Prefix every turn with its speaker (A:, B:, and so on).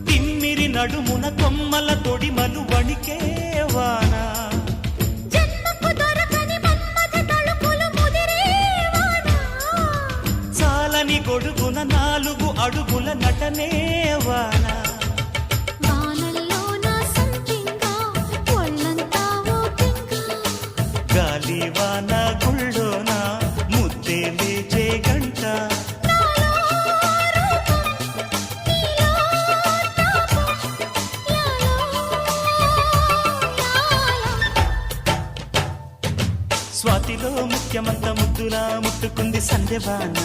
A: తిమ్మిరి నడుమున కొమ్మల తొడిమలు వణికే వాన చాలని గొడుగున 4 అడుగుల నటనే వాన గాలి వాన గుళ్ళోన ముద్దే లేచే గంట స్వాతిలో ముఖ్యమంత ముద్దులా ముట్టుకుంది సంధ్యవాన